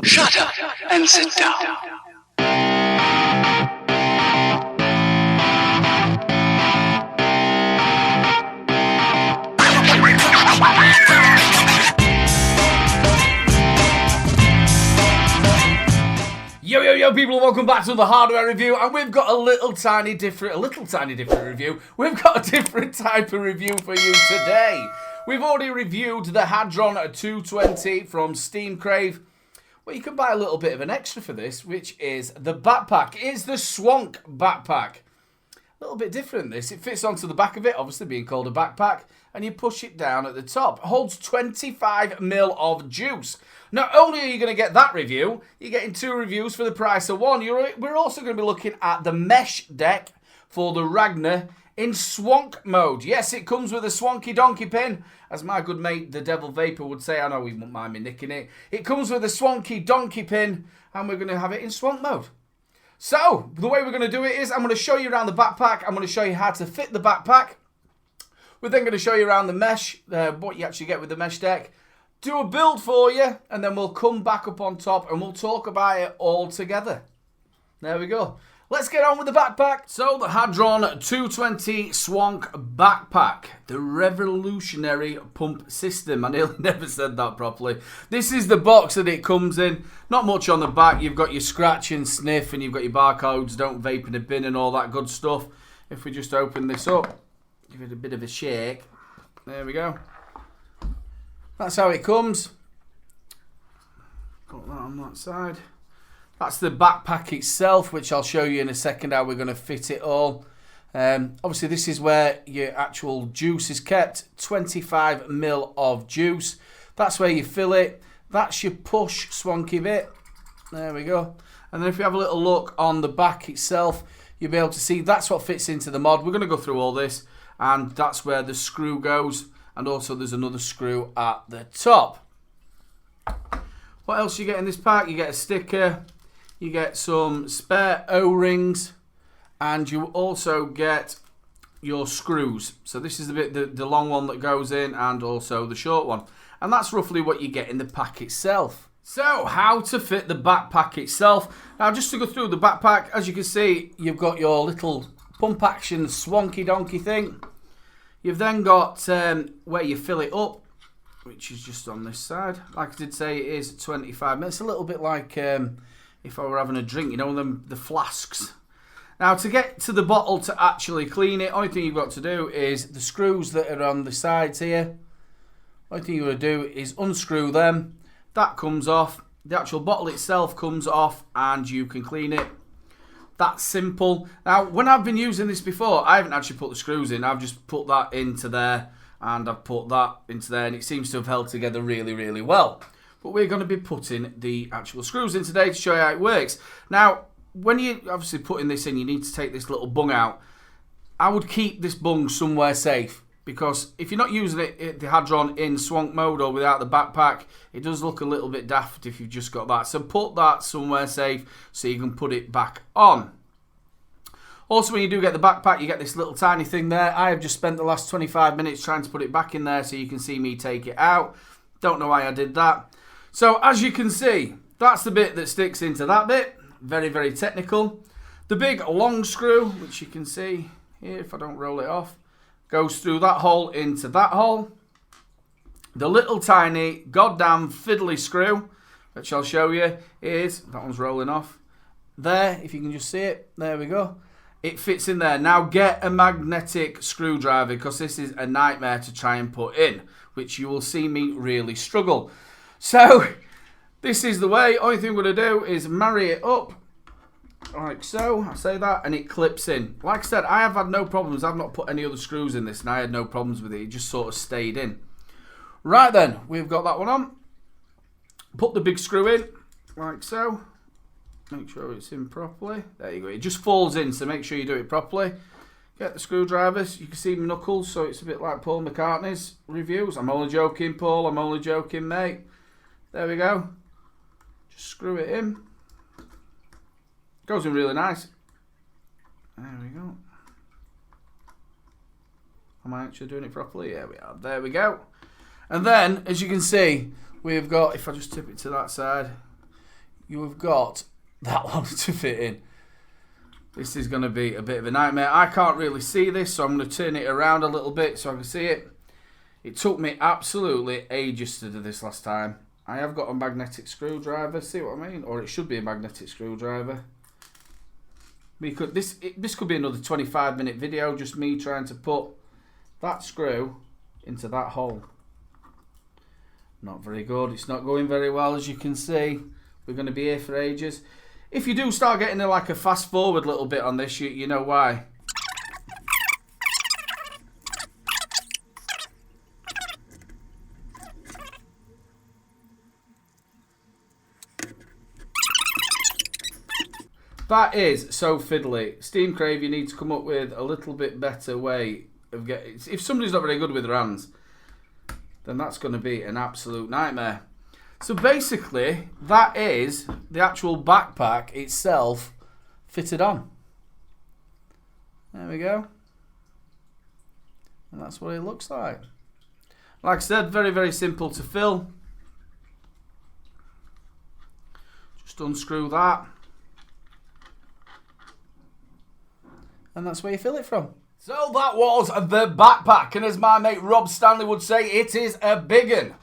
Shut up and sit down. Yo people, welcome back to the hardware review, and we've got a little tiny different review. We've got a different type of review for you today. We've already reviewed the Hadron 220 from Steam Crave. Well, you can buy a little bit of an extra for this, which is the backpack. It's the Squonk backpack. A little bit different this. It fits onto the back of it, obviously being called a backpack, and you push it down at the top. It holds 25ml of juice. Not only are you going to get that review, you're getting 2 reviews for the price of 1. We're also going to be looking at the mesh deck for the Ragnar in Squonk mode. Yes, it comes with a swanky donkey pin, as my good mate, the Devil Vapor, would say. I know he won't mind me nicking it. It comes with a swanky donkey pin, and we're going to have it in Squonk mode. So, the way we're going to do it is, I'm going to show you around the backpack. I'm going to show you how to fit the backpack. We're then going to show you around the mesh, what you actually get with the mesh deck. Do a build for you, and then we'll come back up on top and we'll talk about it all together. There we go. Let's get on with the backpack. So, the Hadron 220 Squonk backpack, the revolutionary pump system. I nearly never said that properly. This is the box that it comes in. Not much on the back. You've got your scratch and sniff, and you've got your barcodes, don't vape in a bin, and all that good stuff. If we just open this up, give it a bit of a shake. There we go. That's how it comes. Got that on that side. That's the backpack itself, which I'll show you in a second how we're going to fit it all. Obviously, this is where your actual juice is kept. 25ml of juice. That's where you fill it. That's your push swanky bit. There we go. And then if you have a little look on the back itself, you'll be able to see that's what fits into the mod. We're going to go through all this, and that's where the screw goes. And also there's another screw at the top. What else you get in this pack? You get a sticker, you get some spare O-rings, and you also get your screws. So this is the bit, the long one that goes in, and also the short one. And that's roughly what you get in the pack itself. So, how to fit the backpack itself. Now, just to go through the backpack, as you can see, you've got your little pump action swanky donkey thing. You've then got where you fill it up, which is just on this side. Like I did say, it is 25 minutes. It's a little bit like if I were having a drink, you know, the flasks. Now, to get to the bottle to actually clean it, only thing you've got to do is the screws that are on the sides here. Only thing you've got to do is unscrew them. That comes off. The actual bottle itself comes off, and you can clean it. That's simple. Now, when I've been using this before, I haven't actually put the screws in. I've just put that into there, and I've put that into there, and it seems to have held together really, really well. But we're going to be putting the actual screws in today to show you how it works. Now, when you're obviously putting this in, you need to take this little bung out. I would keep this bung somewhere safe, because if you're not using it, the Hadron in Squonk mode or without the backpack, it does look a little bit daft if you've just got that. So put that somewhere safe so you can put it back on. Also, when you do get the backpack, you get this little tiny thing there. I have just spent the last 25 minutes trying to put it back in there so you can see me take it out. Don't know why I did that. So as you can see, that's the bit that sticks into that bit. Very, very technical. The big long screw, which you can see here if I don't roll it off, goes through that hole into that hole. The little tiny goddamn fiddly screw, which I'll show you, is, that one's rolling off. There, if you can just see it, there we go. It fits in there. Now get a magnetic screwdriver, because this is a nightmare to try and put in, which you will see me really struggle. So, this is the way. Only thing we're going to do is marry it up, like so. I say that, and it clips in. Like I said, I have had no problems. I've not put any other screws in this, and I had no problems with it. It just sort of stayed in. Right then, we've got that one on. Put the big screw in, like so. Make sure it's in properly. There you go. It just falls in, so make sure you do it properly. Get the screwdrivers. You can see my knuckles, so it's a bit like Paul McCartney's reviews. I'm only joking, Paul. I'm only joking, mate. There we go. Just screw it in. Goes in really nice. There we go. Am I actually doing it properly? Yeah, we are. There we go. And then, as you can see, we've got, if I just tip it to that side, you have got that one to fit in. This is going to be a bit of a nightmare. I can't really see this, so I'm going to turn it around a little bit so I can see it. It took me absolutely ages to do this last time. I have got a magnetic screwdriver, see what I mean? Or it should be a magnetic screwdriver. This could be another 25-minute video, just me trying to put that screw into that hole. Not very good. It's not going very well, as you can see. We're going to be here for ages. If you do start getting like a fast forward little bit on this, you know why. That is so fiddly. Steam Crave, you need to come up with a little bit better way of getting... If somebody's not very good with their hands, then that's going to be an absolute nightmare. So basically, that is the actual backpack itself fitted on. There we go. And that's what it looks like. Like I said, very, very simple to fill. Just unscrew that. And that's where you fill it from. So that was the backpack. And as my mate Rob Stanley would say, it is a big un.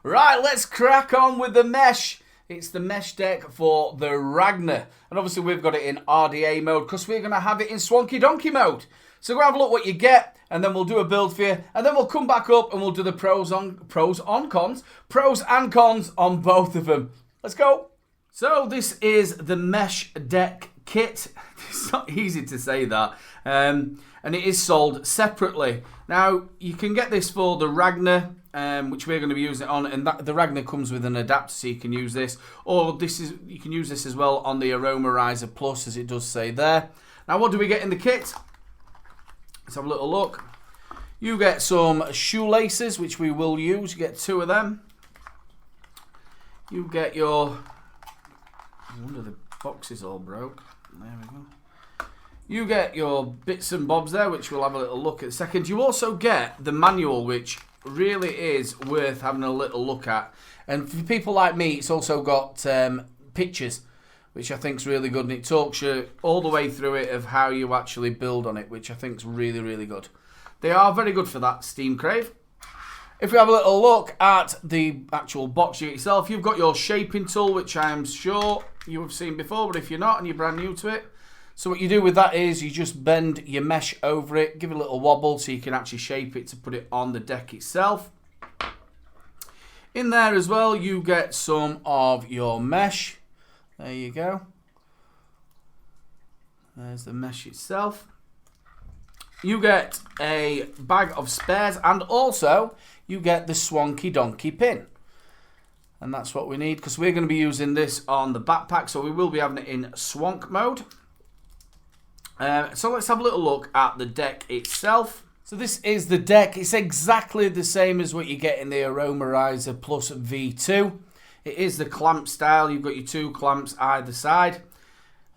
Right, let's crack on with the mesh. It's the mesh deck for the Ragnar. And obviously we've got it in RDA mode because we're going to have it in Swanky Donkey mode. So go have a look what you get, and then we'll do a build for you. And then we'll come back up and we'll do the pros and cons on both of them. Let's go. So this is the mesh deck kit. It's not easy to say that. And it is sold separately. Now, you can get this for the Ragnar, which we're going to be using it on, and the Ragnar comes with an adapter, so you can use this. Or you can use this as well on the Aroma Riser Plus, as it does say there. Now, what do we get in the kit? Let's have a little look. You get some shoelaces, which we will use. You get 2 of them. You get your... I wonder the box is all broke. There we go. You get your bits and bobs there, which we'll have a little look at in a second. You also get the manual, which really is worth having a little look at. And for people like me, it's also got pictures, which I think is really good. And it talks you all the way through it of how you actually build on it, which I think is really, really good. They are very good for that, Steam Crave. If we have a little look at the actual box itself, you've got your shaping tool, which I'm sure you have seen before, but if you're not and you're brand new to it, so what you do with that is you just bend your mesh over it, give it a little wobble so you can actually shape it to put it on the deck itself. In there as well, you get some of your mesh. There you go. There's the mesh itself. You get a bag of spares, and also you get the Swanky Donkey pin. And that's what we need, because we're going to be using this on the backpack, so we will be having it in Squonk mode. So let's have a little look at the deck itself. So this is the deck. It's exactly the same as what you get in the Aroma Riser Plus V2. It is the clamp style. You've got your 2 clamps either side.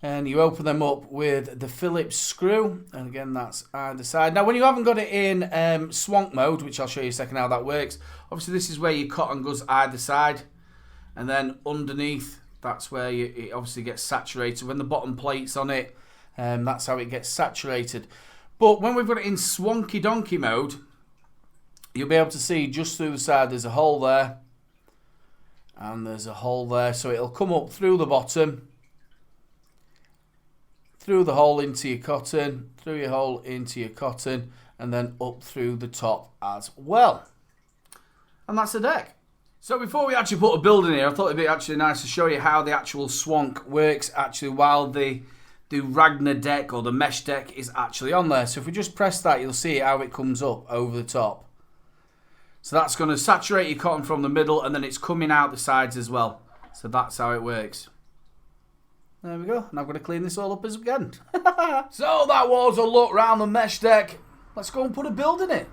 And you open them up with the Phillips screw. And again, that's either side. Now, when you haven't got it in Squonk mode, which I'll show you in a second how that works, obviously this is where your cotton goes either side. And then underneath, that's where it obviously gets saturated. When the bottom plate's on it, that's how it gets saturated. But when we've got it in Swanky Donkey mode, you'll be able to see just through the side there's a hole there. And there's a hole there. So it'll come up through the bottom, through the hole into your cotton, through your hole into your cotton, and then up through the top as well. And that's the deck. So before we actually put a build in here, I thought it'd be actually nice to show you how the actual Squonk works actually while the Ragnar deck or the mesh deck is actually on there. So if we just press that, you'll see how it comes up over the top. So that's going to saturate your cotton from the middle, and then it's coming out the sides as well. So that's how it works. There we go. And I'm going to clean this all up as again. So that was a look around the mesh deck. Let's go and put a build in it.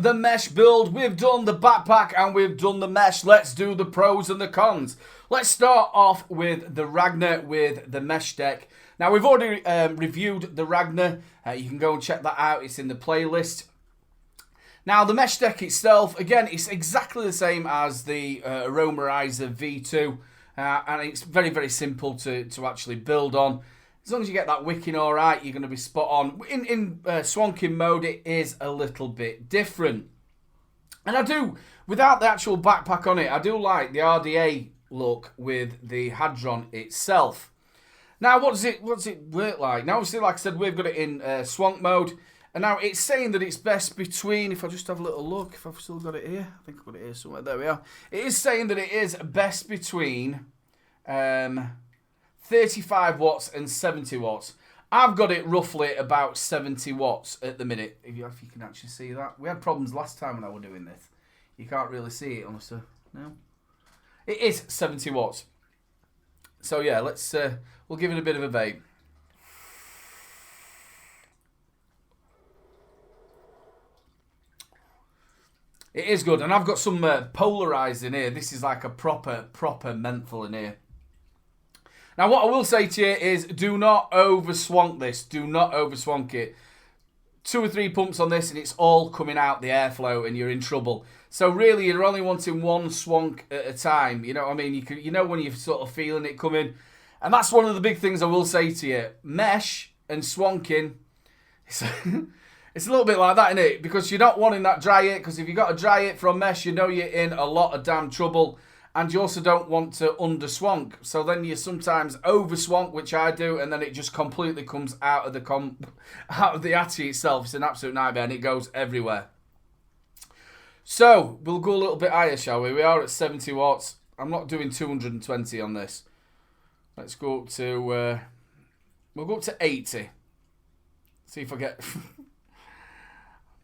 the mesh build. We've done the backpack and we've done the mesh. Let's do the pros and the cons. Let's start off with the Ragnar with the mesh deck. Now, we've already reviewed the Ragnar. You can go and check that out. It's in the playlist. Now, the mesh deck itself, again, it's exactly the same as the Aromarizer V2. And it's very, very simple to actually build on. As long as you get that wicking all right, you're going to be spot on. In Squonking mode, it is a little bit different. And I do, without the actual backpack on it, I do like the RDA look with the Hadron itself. Now, what does it work like? Now, obviously, like I said, we've got it in Squonk mode. And now it's saying that it's best between, if I just have a little look, if I've still got it here. I think I've got it here somewhere. There we are. It is saying that it is best between 35 watts and 70 watts. I've got it roughly about 70 watts at the minute, if you can actually see that. We had problems last time when I was doing this. You can't really see it, honestly. No? It is 70 watts. So yeah, let's we'll give it a bit of a vape. It is good, and I've got some polarized in here. This is like a proper menthol in here. Now, what I will say to you is do not over-swonk this. Do not over-swonk it. 2 or 3 pumps on this and it's all coming out the airflow and you're in trouble. So really, you're only wanting one swonk at a time. You know what I mean? You know when you're sort of feeling it coming. And that's one of the big things I will say to you. Mesh and swonking, it's a little bit like that, isn't it? Because you're not wanting that dry hit. Because if you've got a dry hit from mesh, you know you're in a lot of damn trouble. And you also don't want to under-swonk. So then you sometimes over-swonk, which I do, and then it just completely comes out of the Atty itself. It's an absolute nightmare, and it goes everywhere. So, we'll go a little bit higher, shall we? We are at 70 watts. I'm not doing 220 on this. Let's go up to... we'll go up to 80. See if I get...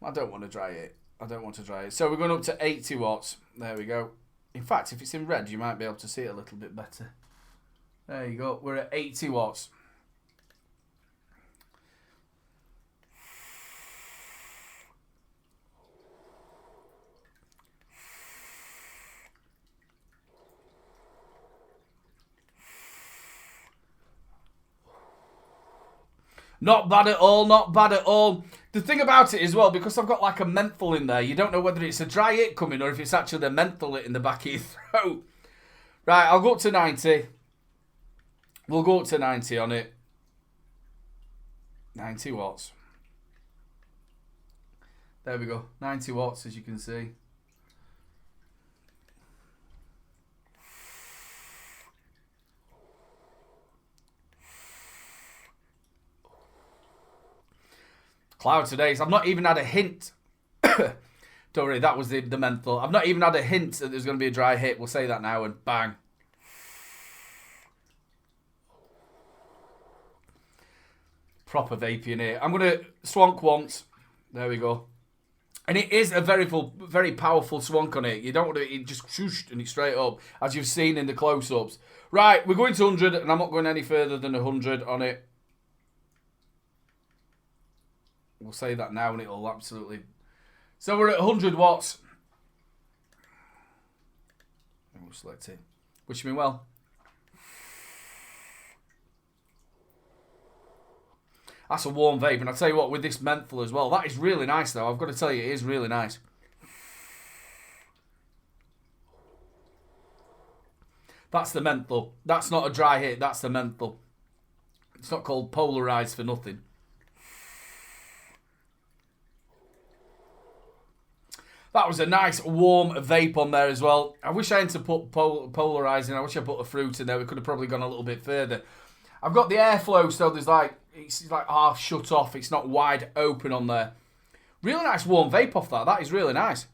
I don't want to dry it. So, we're going up to 80 watts. There we go. In fact, if it's in red, you might be able to see it a little bit better. There you go. We're at 80 watts. Not bad at all, not bad at all. The thing about it as well, because I've got like a menthol in there, you don't know whether it's a dry hit coming or if it's actually the menthol hit in the back of your throat. Right, I'll go up to 90. We'll go up to 90 on it. 90 watts. There we go. 90 watts, as you can see. Cloud today. I've not even had a hint. Don't worry, that was the menthol. I've not even had a hint that there's going to be a dry hit. We'll say that now and bang. Proper vape in here. I'm going to swonk once. There we go. And it is a very powerful swonk on it. You don't want to, it just swoosh and it's straight up, as you've seen in the close-ups. Right, we're going to 100 and I'm not going any further than 100 on it. We'll say that now and it'll absolutely... So we're at 100 watts. We'll select it. Wish me well. That's a warm vape. And I'll tell you what, with this menthol as well, that is really nice though. I've got to tell you, it is really nice. That's the menthol. That's not a dry hit, that's the menthol. It's not called polarized for nothing. That was a nice warm vape on there as well. I wish I hadn't put polarizing. I wish I put a fruit in there. We could have probably gone a little bit further. I've got the airflow, so there's like, it's like half shut off. It's not wide open on there. Really nice warm vape off that. That is really nice.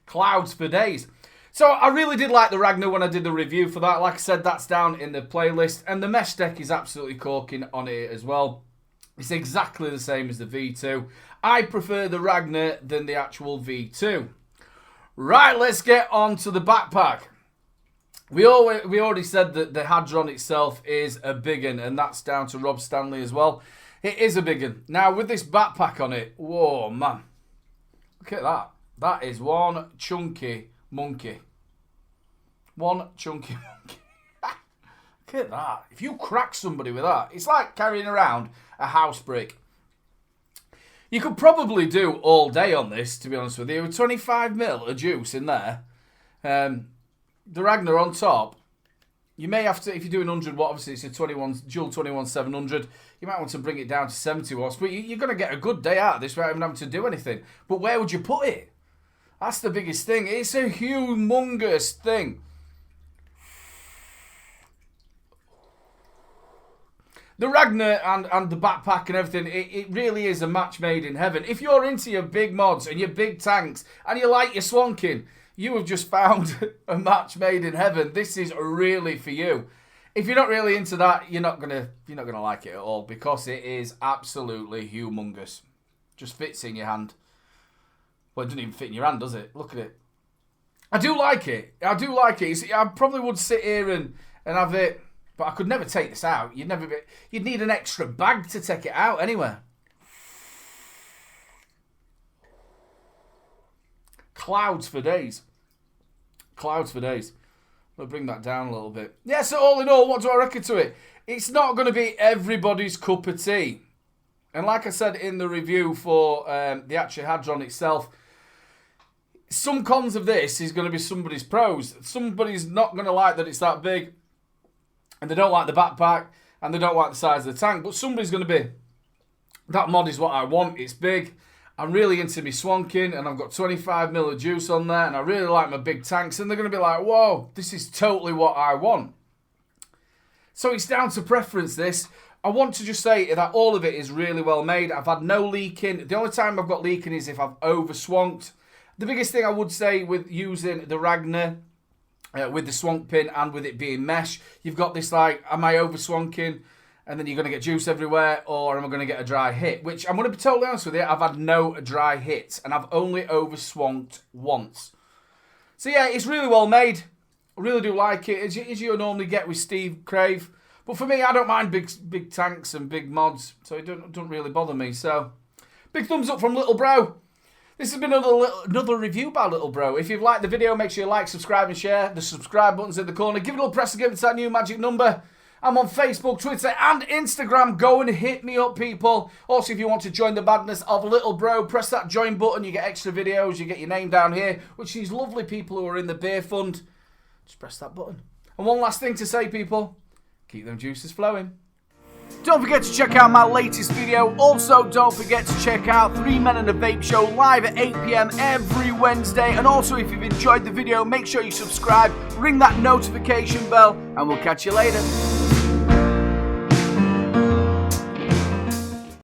Clouds for days. So I really did like the Ragnar when I did the review for that. Like I said, that's down in the playlist. And the mesh deck is absolutely corking on it as well. It's exactly the same as the V2. I prefer the Ragnar than the actual V2. Right, let's get on to the backpack. We already said that the Hadron itself is a big one, and that's down to Rob Stanley as well. It is a big one. Now, with this backpack on it, whoa, man. Look at that. That is one chunky monkey. One chunky monkey. Look at that. If you crack somebody with that, it's like carrying around a house brick. You could probably do all day on this, to be honest with you. With 25ml of juice in there. The Ragnar on top. You may have to, if you're doing 100 watt, obviously it's a dual 21 700. You might want to bring it down to 70 watts. But you're going to get a good day out of this without even having to do anything. But where would you put it? That's the biggest thing. It's a humongous thing. The Ragnar and the backpack and everything, it really is a match made in heaven. If you're into your big mods and your big tanks and you like your swonking, you have just found a match made in heaven. This is really for you. If you're not really into that, you're not gonna like it at all, because it is absolutely humongous. Just fits in your hand. Well, it doesn't even fit in your hand, does it? Look at it. I do like it. I do like it. See, I probably would sit here and have it, but I could never take this out. You'd need an extra bag to take it out anywhere. Clouds for days. Clouds for days. I'll bring that down a little bit. Yeah, so all in all, what do I reckon to it? It's not going to be everybody's cup of tea. And like I said in the review for the Crave Hadron itself, some cons of this is going to be somebody's pros. Somebody's not going to like that it's that big, and they don't like the backpack, and they don't like the size of the tank. But somebody's going to be, that mod is what I want. It's big. I'm really into me swonking, and I've got 25ml of juice on there, and I really like my big tanks, and they're going to be like, whoa, this is totally what I want. So it's down to preference, this. I want to just say that all of it is really well made. I've had no leaking. The only time I've got leaking is if I've over swonked. The biggest thing I would say with using the Ragnar, with the swonk pin and with it being mesh, you've got this like, am I over swonking? And then you're going to get juice everywhere, or am I going to get a dry hit? Which, I'm going to be totally honest with you, I've had no dry hits, and I've only over swonked once. So yeah, it's really well made. I really do like it, as you normally get with Steve Crave. But for me, I don't mind big tanks and big mods, so it don't really bother me. So, big thumbs up from Little Bro. This has been another review by Little Bro. If you've liked the video, make sure you like, subscribe, and share. The subscribe button's in the corner. Give it a little press to give it that new magic number. I'm on Facebook, Twitter, and Instagram. Go and hit me up, people. Also, if you want to join the madness of Little Bro, press that join button. You get extra videos. You get your name down here, which these lovely people who are in the beer fund. Just press that button. And one last thing to say, people. Keep them juices flowing. Don't forget to check out my latest video. Also, don't forget to check out 3 Men and a Vape Show live at 8 PM every Wednesday. And also, if you've enjoyed the video, make sure you subscribe, ring that notification bell, and we'll catch you later.